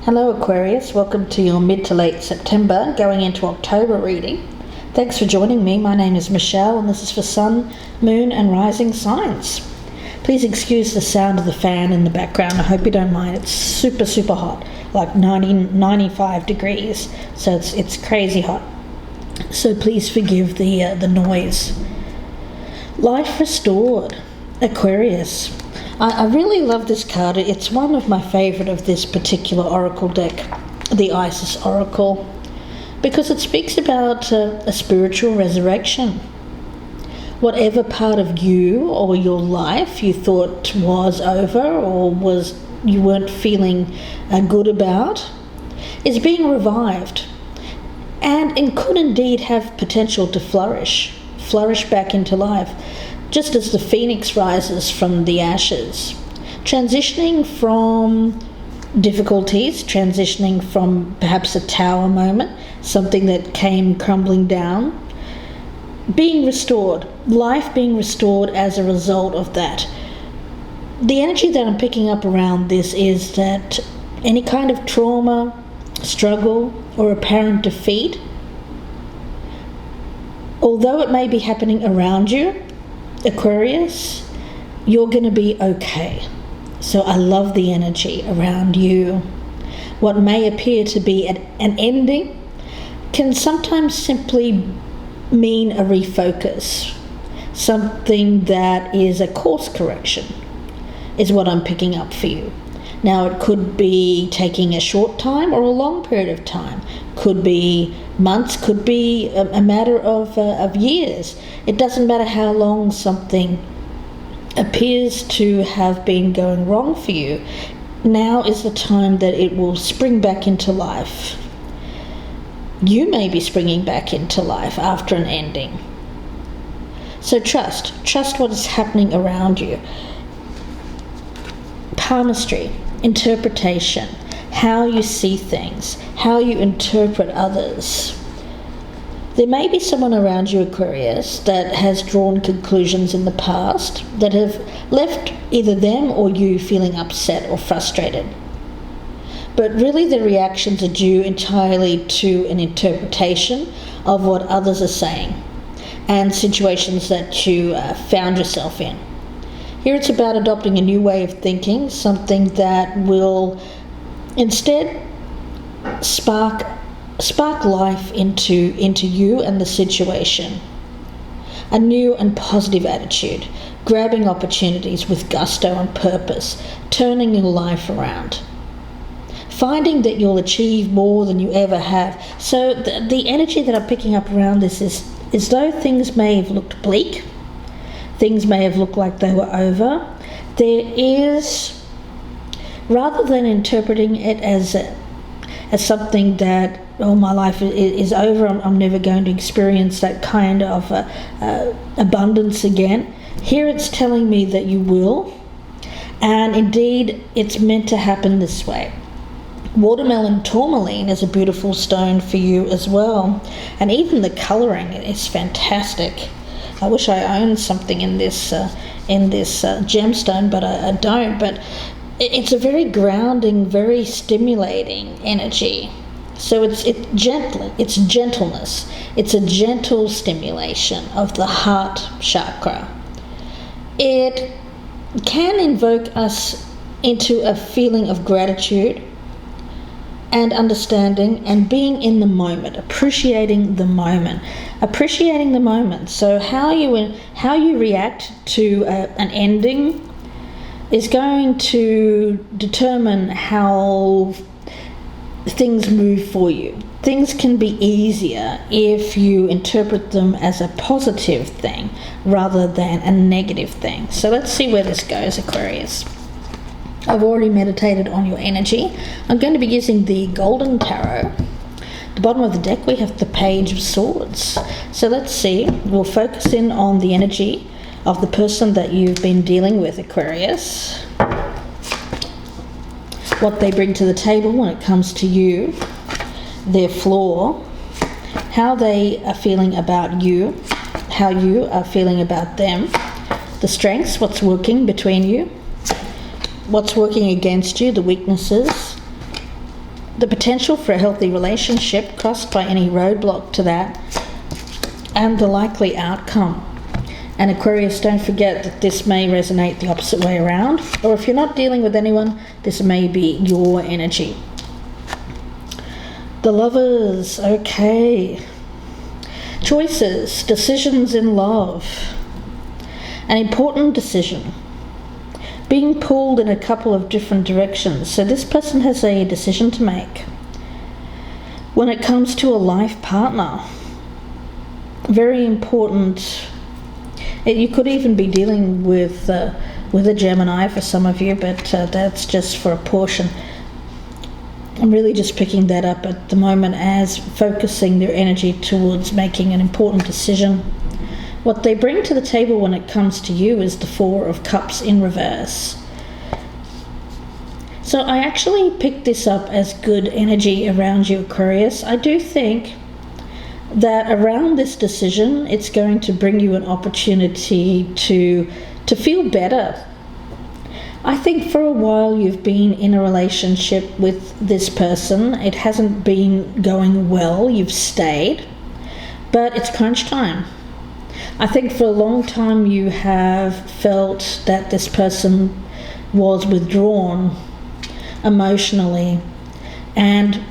Hello Aquarius, welcome to your mid to late September going into October reading. Thanks for joining me. My name is Michelle and this is for Sun, Moon and Rising signs. Please excuse the sound of the fan in the background. I hope you don't mind. It's super hot, like 95 degrees, so it's crazy hot. So please forgive the noise. Life restored, Aquarius. I really love this card. It's one of my favourite of this particular oracle deck, the Isis Oracle, because it speaks about a spiritual resurrection. Whatever part of you or your life you thought was over or you weren't feeling good about is being revived, and it could indeed have potential to flourish back into life, just as the phoenix rises from the ashes, transitioning from difficulties, transitioning from perhaps a tower moment, something that came crumbling down, being restored, life being restored as a result of that. The energy that I'm picking up around this is that any kind of trauma, struggle, or apparent defeat, although it may be happening around you, Aquarius, you're going to be okay. So I love the energy around you. What may appear to be an ending can sometimes simply mean a refocus. Something that is a course correction is what I'm picking up for you. Now it could be taking a short time or a long period of time. Could be months, could be a matter of years. It doesn't matter how long something appears to have been going wrong for you. Now is the time that it will spring back into life. You may be springing back into life after an ending. So trust what is happening around you. Palmistry, interpretation, how you see things, how you interpret others. There may be someone around you, Aquarius, that has drawn conclusions in the past that have left either them or you feeling upset or frustrated. But really the reactions are due entirely to an interpretation of what others are saying and situations that you found yourself in. Here it's about adopting a new way of thinking, something that will instead spark life into you and the situation. A new and positive attitude, grabbing opportunities with gusto and purpose, turning your life around. Finding that you'll achieve more than you ever have. So the energy that I'm picking up around this is though things may have looked bleak, things may have looked like they were over, there is, rather than interpreting it as something that, oh, my life is over, I'm never going to experience that kind of abundance again, here it's telling me that you will, and indeed it's meant to happen this way. Watermelon tourmaline is a beautiful stone for you as well, and even the colouring is fantastic. I wish I owned something in this gemstone, but I don't. But it's a very grounding, very stimulating energy. So it's gentleness. It's a gentle stimulation of the heart chakra. It can invoke us into a feeling of gratitude and understanding and being in the moment, appreciating the moment. So how you react to an ending is going to determine how things move for you. Things can be easier if you interpret them as a positive thing rather than a negative thing. So let's see where this goes, Aquarius. I've already meditated on your energy. I'm going to be using the Golden Tarot. At the bottom of the deck we have the Page of Swords. So let's see. We'll focus in on the energy of the person that you've been dealing with, Aquarius. What they bring to the table when it comes to you, their flaw, how they are feeling about you, how you are feeling about them, the strengths, what's working between you, what's working against you, the weaknesses, the potential for a healthy relationship crossed by any roadblock to that, and the likely outcome. And Aquarius, don't forget that this may resonate the opposite way around, or if you're not dealing with anyone, this may be your energy. The Lovers, okay. Choices, decisions in love. An important decision. Being pulled in a couple of different directions. So this person has a decision to make. When it comes to a life partner, very important. You could even be dealing with a Gemini for some of you, but that's just for a portion. I'm really just picking that up at the moment as focusing their energy towards making an important decision. What they bring to the table when it comes to you is the Four of Cups in reverse. So I actually picked this up as good energy around you, Aquarius. I do think that around this decision, it's going to bring you an opportunity to feel better. I think for a while you've been in a relationship with this person. It hasn't been going well. You've stayed, but it's crunch time. I think for a long time you have felt that this person was withdrawn emotionally, and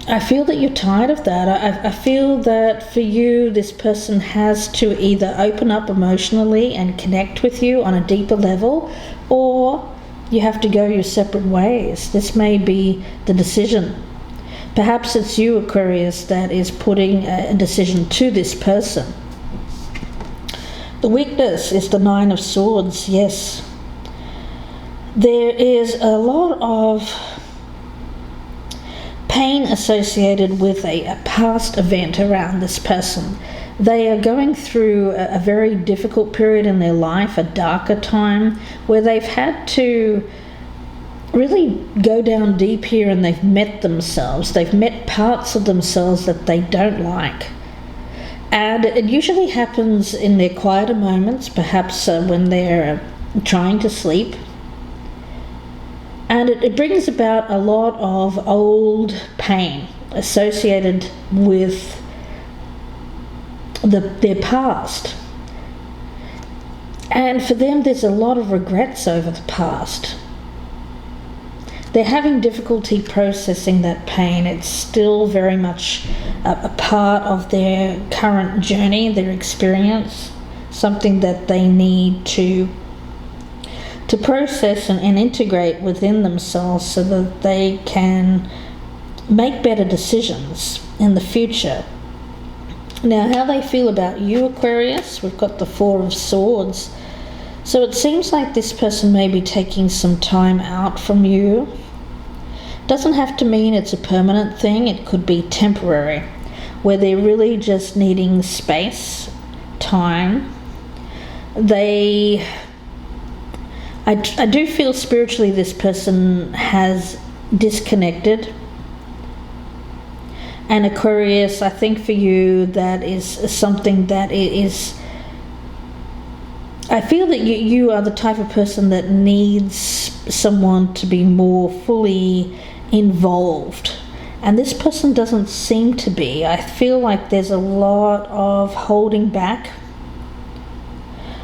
I feel that you're tired of that. I feel that for you, this person has to either open up emotionally and connect with you on a deeper level, or you have to go your separate ways. This may be the decision. Perhaps it's you, Aquarius, that is putting a decision to this person. The weakness is the Nine of Swords, yes. There is a lot of pain associated with a past event around this person. They are going through a very difficult period in their life, a darker time, where they've had to really go down deep here, and they've met themselves. They've met parts of themselves that they don't like. And it usually happens in their quieter moments, perhaps when they're trying to sleep. And it brings about a lot of old pain associated with their past. And for them, there's a lot of regrets over the past. They're having difficulty processing that pain. It's still very much a part of their current journey, their experience, something that they need to process and integrate within themselves so that they can make better decisions in the future. Now, how they feel about you, Aquarius, we've got the Four of Swords. So it seems like this person may be taking some time out from you. Doesn't have to mean it's a permanent thing. It could be temporary, where they're really just needing space, time. I do feel spiritually this person has disconnected. And Aquarius, I think for you that is something that is, I feel that you are the type of person that needs someone to be more fully involved. And this person doesn't seem to be. I feel like there's a lot of holding back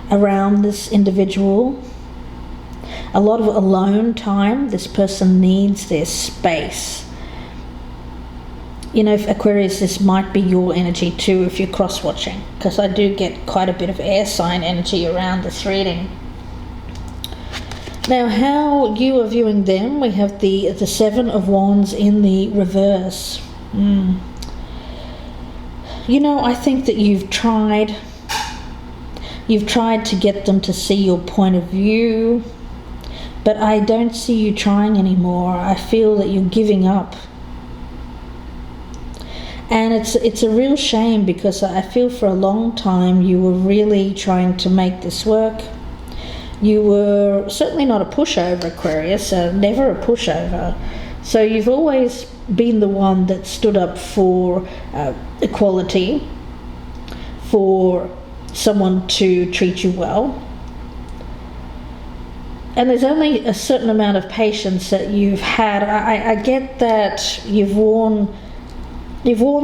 around this individual. A lot of alone time. This person needs their space. You know, Aquarius, this might be your energy too if you're cross-watching, because I do get quite a bit of air sign energy around this reading. Now, how you are viewing them, we have the Seven of Wands in the reverse. You know, I think that you've tried to get them to see your point of view, but I don't see you trying anymore. I feel that you're giving up. And it's a real shame, because I feel for a long time you were really trying to make this work. You were certainly not a pushover, Aquarius, never a pushover. So you've always been the one that stood up for equality, for someone to treat you well. and there's only a certain amount of patience that you've had. I get that you've worn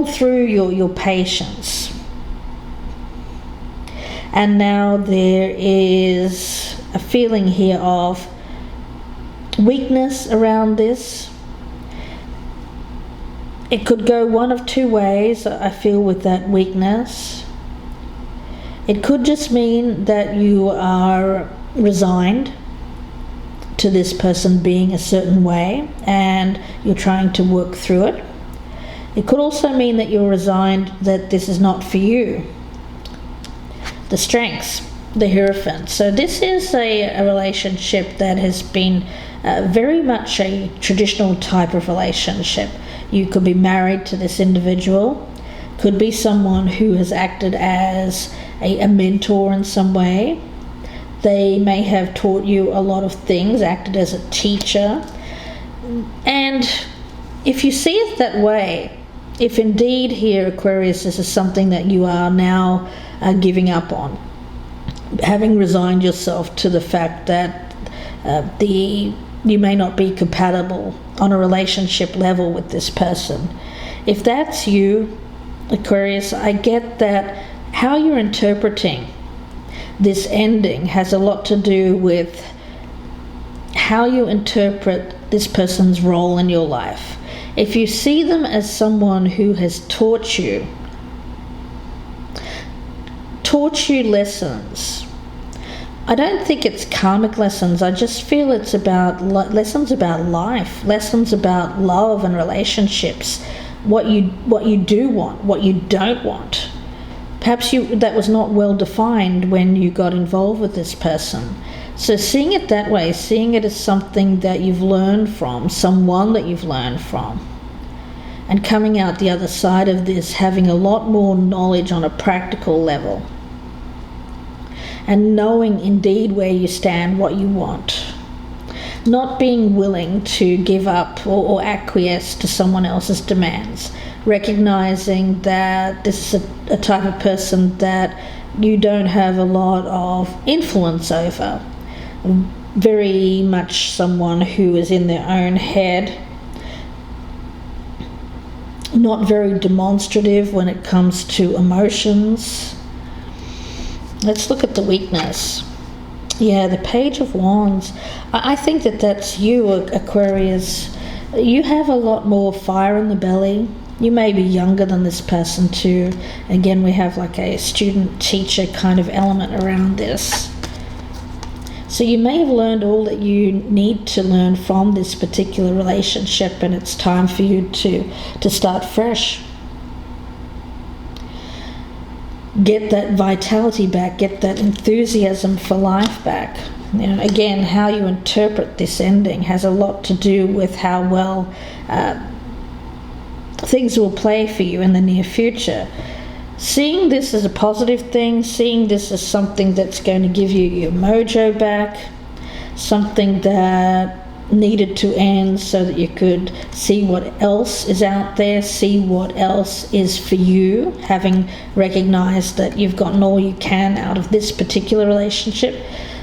through your patience, and now there is a feeling here of weakness around this. It could go one of two ways, I feel, with that weakness. It could just mean that you are resigned to this person being a certain way and you're trying to work through it. It could also mean that you're resigned that this is not for you. The strengths, the Hierophant. So this is a relationship that has been very much a traditional type of relationship. You could be married to this individual, could be someone who has acted as a mentor in some way. They may have taught you a lot of things, acted as a teacher. And if you see it that way, if indeed here, Aquarius, this is something that you are now giving up on, having resigned yourself to the fact that you may not be compatible on a relationship level with this person. If that's you, Aquarius, I get that how you're interpreting this ending has a lot to do with how you interpret this person's role in your life. If you see them as someone who has taught you lessons, I don't think it's karmic lessons. I just feel it's about lessons about life, lessons about love and relationships, what you do want, what you don't want. Perhaps that was not well defined when you got involved with this person. So seeing it that way, seeing it as something that you've learned from, someone that you've learned from, and coming out the other side of this having a lot more knowledge on a practical level, and knowing indeed where you stand, what you want. Not being willing to give up or acquiesce to someone else's demands. Recognizing that this is a type of person that you don't have a lot of influence over. Very much someone who is in their own head. Not very demonstrative when it comes to emotions. Let's look at the weakness. Yeah, the Page of Wands. I think that that's you, Aquarius. You have a lot more fire in the belly. You may be younger than this person too. Again, we have like a student-teacher kind of element around this. So you may have learned all that you need to learn from this particular relationship, and it's time for you to start fresh. Get that vitality back, get that enthusiasm for life back. You know, again, how you interpret this ending has a lot to do with how well things will play for you in the near future. Seeing this as a positive thing, seeing this as something that's going to give you your mojo back, something that needed to end so that you could see what else is out there, see what else is for you, having recognized that you've gotten all you can out of this particular relationship.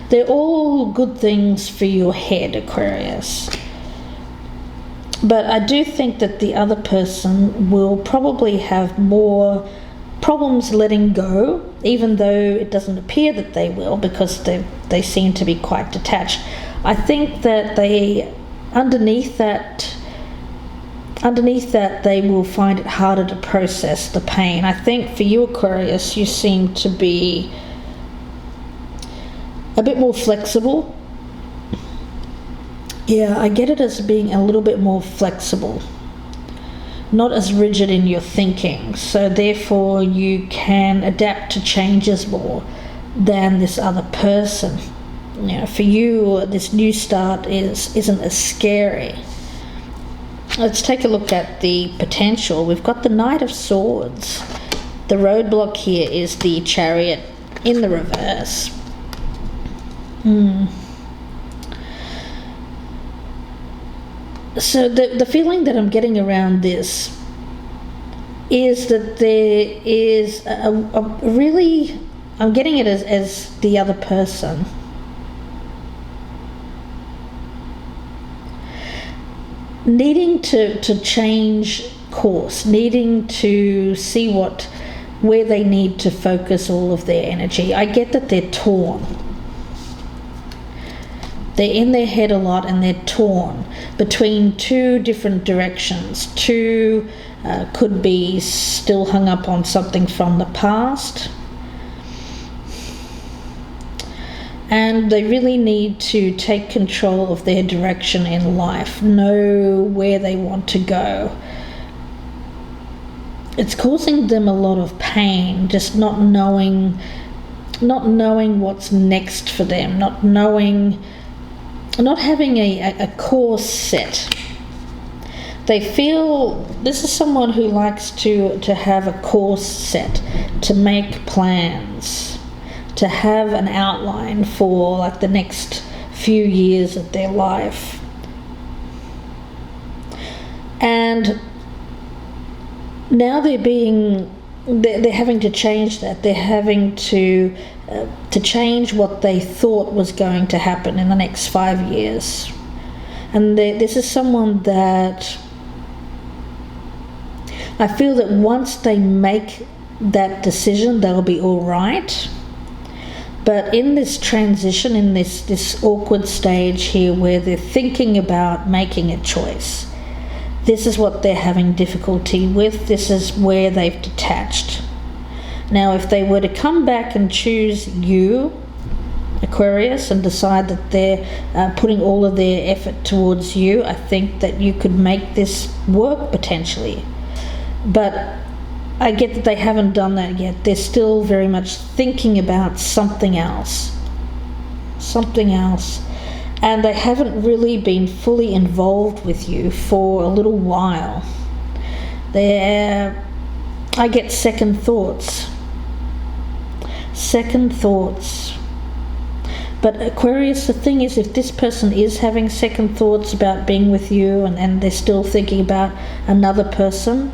They're all good things for your head, Aquarius. But I do think that the other person will probably have more problems letting go, even though it doesn't appear that they will, because they seem to be quite detached. I think that they, underneath that they will find it harder to process the pain. I think for you, Aquarius, you seem to be a bit more flexible. Yeah, I get it as being a little bit more flexible, not as rigid in your thinking, so therefore you can adapt to changes more than this other person. You know, for you, this new start isn't as scary. Let's take a look at the potential. We've got the Knight of Swords. The roadblock here is the Chariot in the reverse. So the feeling that I'm getting around this is that there is a really, I'm getting it as the other person needing to change course, needing to see where they need to focus all of their energy. I get that they're torn. They're in their head a lot, and they're torn between two different directions. Two could be still hung up on something from the past, and they really need to take control of their direction in life, know where they want to go. It's causing them a lot of pain, just not knowing what's next for them, not having a course set. They feel this is someone who likes to have a course set, to make plans, to have an outline for like the next few years of their life. And now they're having to change that. They're having to change what they thought was going to happen in the next 5 years. And this is someone that I feel that once they make that decision, they'll be all right. But in this transition, in this awkward stage here where they're thinking about making a choice, this is what they're having difficulty with. This is where they've detached. Now, if they were to come back and choose you, Aquarius, and decide that they're putting all of their effort towards you, I think that you could make this work potentially. But I get that they haven't done that yet. They're still very much thinking about something else. And they haven't really been fully involved with you for a little while. I get second thoughts. But Aquarius, the thing is, if this person is having second thoughts about being with you and they're still thinking about another person,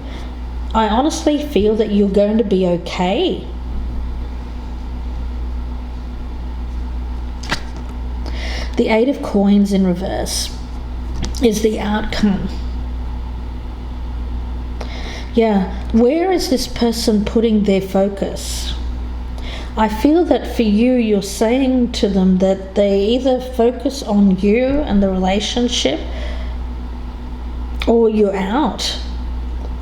I honestly feel that you're going to be okay. The Eight of Coins in reverse is the outcome. Yeah, where is this person putting their focus? I feel that for you, you're saying to them that they either focus on you and the relationship, or you're out.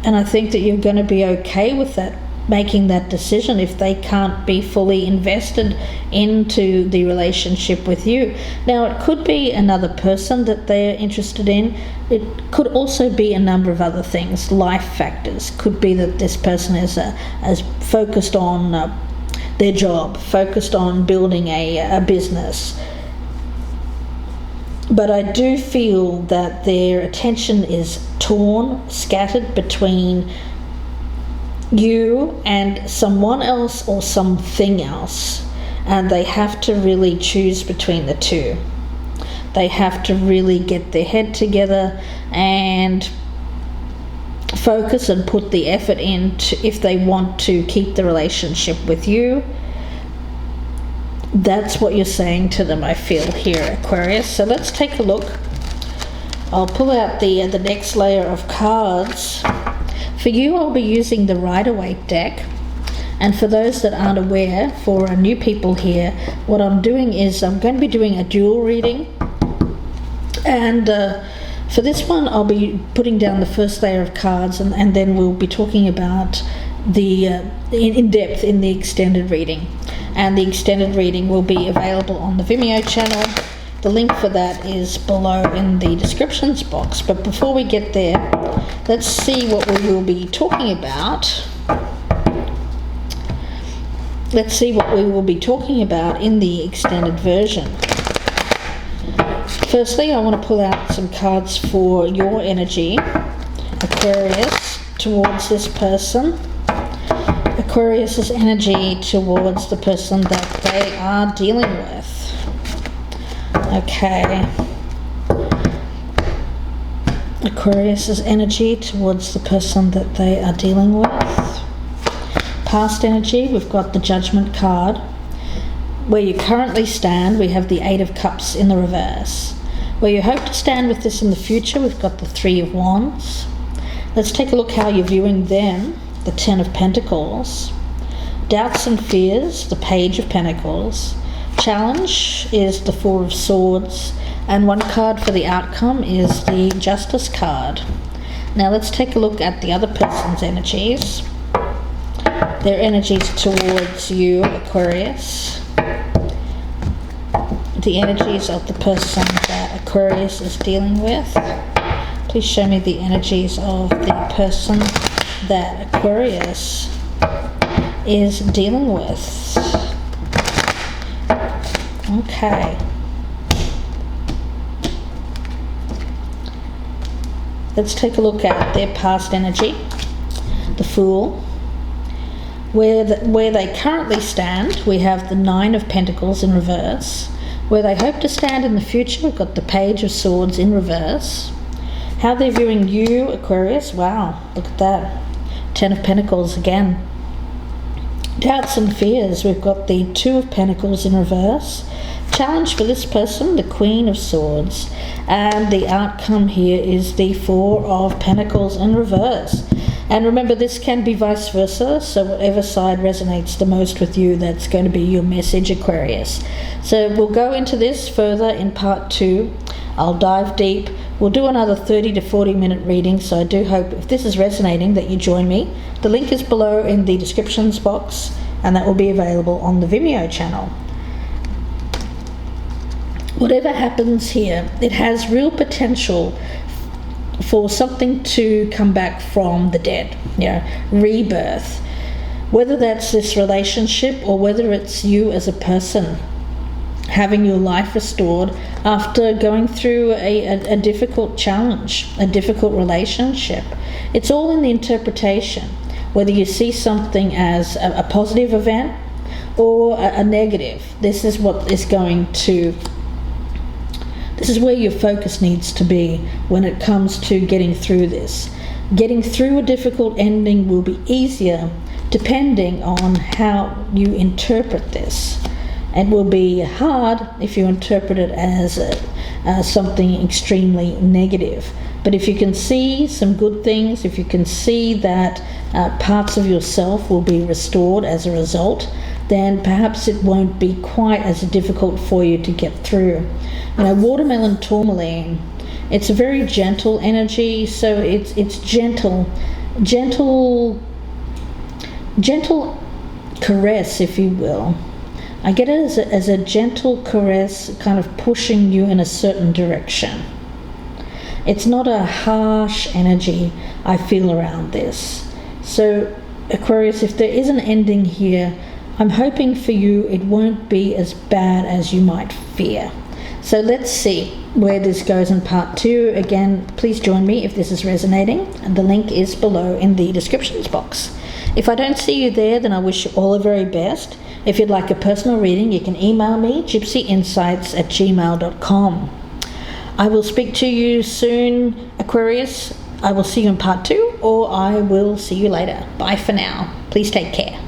And I think that you're going to be okay with that, making that decision if they can't be fully invested into the relationship with you. Now, it could be another person that they're interested in. It could also be a number of other things, life factors. Could be that this person is focused on their job, focused on building a business. But I do feel that their attention is torn, scattered between you and someone else or something else, and they have to really choose between the two. They have to really get their head together and focus and put the effort in if they want to keep the relationship with you. That's what you're saying to them, I feel here, Aquarius. So let's take a look. I'll pull out the next layer of cards. For you, I'll be using the Rider-Waite deck. And for those that aren't aware, for new people here, what I'm doing is I'm going to be doing a dual reading. And for this one, I'll be putting down the first layer of cards, and then we'll be talking about the in depth in the extended reading. And the extended reading will be available on the Vimeo channel. The link for that is below in the descriptions box. But before we get there, let's see what we will be talking about. Let's see what we will be talking about in the extended version. Firstly, I want to pull out some cards for your energy, Aquarius, towards this person. Aquarius's energy towards the person that they are dealing with. Okay. Aquarius's energy towards the person that they are dealing with. Past energy, we've got the Judgment card. Where you currently stand, we have the Eight of Cups in the reverse. Where you hope to stand with this in the future, we've got the Three of Wands. Let's take a look how you're viewing them, the Ten of Pentacles. Doubts and fears, the Page of Pentacles. Challenge is the Four of Swords. And one card for the outcome is the Justice card. Now let's take a look at the other person's energies. Their energies towards you, Aquarius. The energies of the person that Aquarius is dealing with. Please show me the energies of the person that Aquarius is dealing with. Okay. Let's take a look at their past energy. The Fool. Where they currently stand, we have the Nine of Pentacles in reverse. Where they hope to stand in the future, we've got the Page of Swords in reverse. How they're viewing you, Aquarius. Wow, look at that. Ten of Pentacles again. Doubts and fears, we've got the Two of Pentacles in reverse. Challenge for this person, the Queen of Swords. And the outcome here is the Four of Pentacles in reverse. And remember, this can be vice versa, so whatever side resonates the most with you, that's going to be your message, Aquarius. So we'll go into this further in part 2. I'll dive deep. We'll do another 30 to 40 minute reading, so I do hope if this is resonating that you join me. The link is below in the descriptions box, and that will be available on the Vimeo channel. Whatever happens here, it has real potential for something to come back from the dead, rebirth. Whether that's this relationship or whether it's you as a person having your life restored after going through a difficult challenge, a difficult relationship. It's all in the interpretation, whether you see something as a positive event or a negative. This is what is going to This is where your focus needs to be when it comes to getting through this. Getting through a difficult ending will be easier depending on how you interpret this. It will be hard if you interpret it as something extremely negative. But if you can see some good things, if you can see that parts of yourself will be restored as a result, then perhaps it won't be quite as difficult for you to get through. Watermelon tourmaline, it's a very gentle energy, so it's gentle caress, if you will. I get it as a gentle caress, kind of pushing you in a certain direction. It's not a harsh energy I feel around this. So Aquarius, if there is an ending here, I'm hoping for you it won't be as bad as you might fear. So let's see where this goes in part 2. Again, please join me if this is resonating, and the link is below in the descriptions box. If I don't see you there, then I wish you all the very best. If you'd like a personal reading, you can email me, gypsyinsights@gmail.com. I will speak to you soon, Aquarius. I will see you in part 2, or I will see you later. Bye for now. Please take care.